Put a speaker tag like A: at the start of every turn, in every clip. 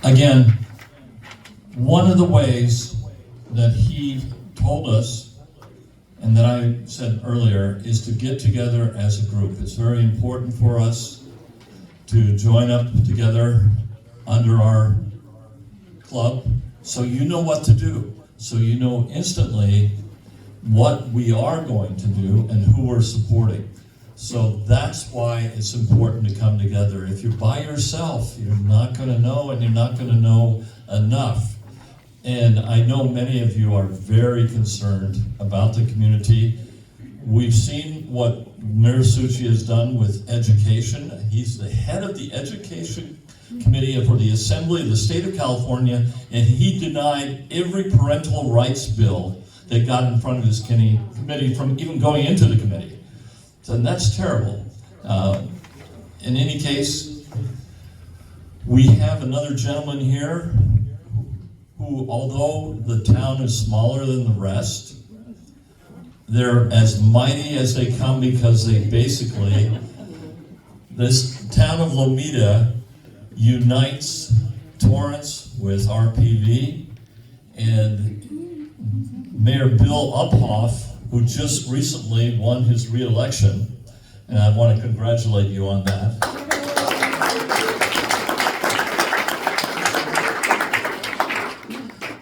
A: Again, one of the ways that he told us, and that I said earlier, is to get together as a group. It's very important for us to join up together under our club, so you know what to do, so you know instantly what we are going to do and who we're supporting. So that's why it's important to come together. If you're by yourself, you're not going to know, and you're not going to know enough. And I know many of you are very concerned about the community. We've seen what Mayor Succi has done with education. He's the head of the Education Committee for the Assembly of the State of California, and he denied every parental rights bill that got in front of his committee from even going into the committee. So that's terrible. In any case, we have another gentleman here who, although the town is smaller than the rest, they're as mighty as they come, because they basically, this town of Lomita unites Torrance with RPV, and Mayor Bill Uphoff, who just recently won his re-election, and I want to congratulate you on that.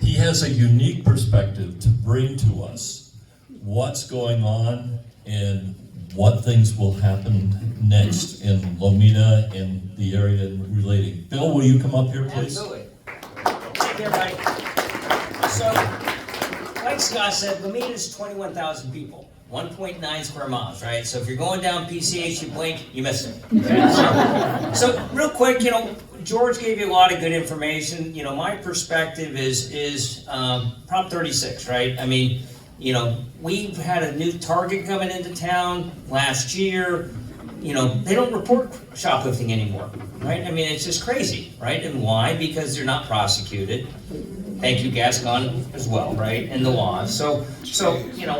A: He has a unique perspective to bring to us what's going on and what things will happen next in Lomita and the area relating. Bill, will you come up here, please?
B: Absolutely. Thank you, everybody. So, like Scott said, Lomita is 21,000 people, 1.9 square miles, right? So if you're going down PCH, you blink, you miss it. Okay? So real quick, George gave you a lot of good information. My perspective is Prop 36, right? I mean, we've had a new target coming into town last year. They don't report shoplifting anymore, right? I mean, it's just crazy, right? And why? Because they're not prosecuted. Thank you, Gascon, as well, right? And the laws. So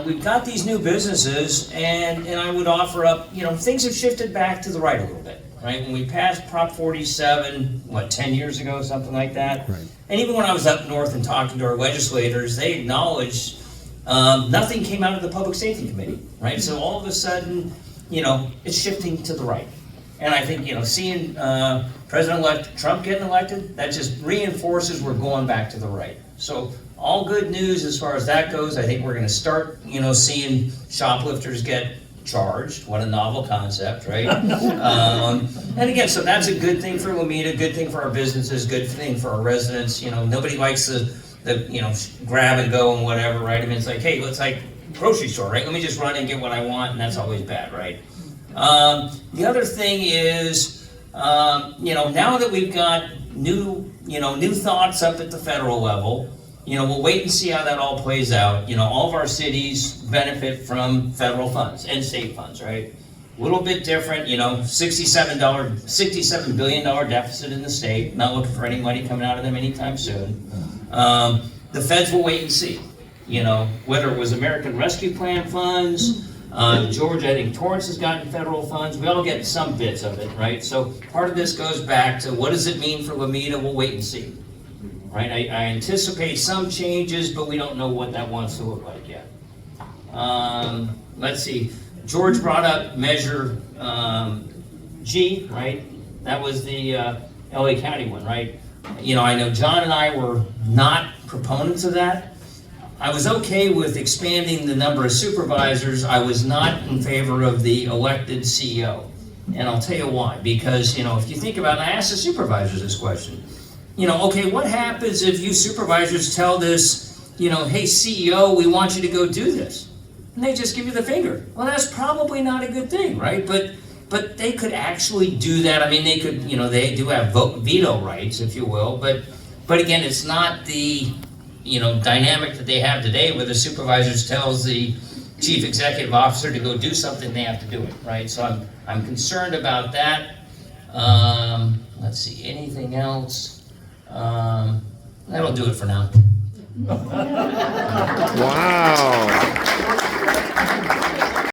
B: we've got these new businesses, and I would offer up, things have shifted back to the right a little bit, right? When we passed Prop 47, 10 years ago, something like that. Right. And even when I was up north and talking to our legislators, they acknowledged nothing came out of the Public Safety Committee, right? So all of a sudden, it's shifting to the right. And I think, seeing President-elect Trump getting elected, that just reinforces we're going back to the right. So all good news as far as that goes. I think we're going to start, seeing shoplifters get charged. What a novel concept, right? And again, so that's a good thing for Lomita, good thing for our businesses, good thing for our residents. Nobody likes the grab and go and whatever, right? I mean, it's like, hey, it's like grocery store, right? Let me just run and get what I want, and that's always bad, right? The other thing is, now that we've got new thoughts up at the federal level, we'll wait and see how that all plays out. All of our cities benefit from federal funds and state funds, right? A little bit different, $67 billion deficit in the state. Not looking for any money coming out of them anytime soon. The feds will wait and see, whether it was American Rescue Plan funds. Georgia, I think Torrance has gotten federal funds. We all get some bits of it, right? So part of this goes back to what does it mean for Lomita? We'll wait and see, right? I anticipate some changes, but we don't know what that wants to look like yet. Let's see. George brought up Measure G, right? That was the LA County one, right? I know John and I were not proponents of that. I was okay with expanding the number of supervisors. I was not in favor of the elected CEO. And I'll tell you why. Because, if you think about it, I asked the supervisors this question. Okay, what happens if you supervisors tell this, hey, CEO, we want you to go do this? And they just give you the finger. Well, that's probably not a good thing, right? But they could actually do that. I mean, they could, they do have veto rights, if you will. But again, it's not the dynamic that they have today where the supervisors tells the chief executive officer to go do something, they have to do it, right? So I'm concerned about that. Let's see, anything else? That'll do it for now.
C: Wow.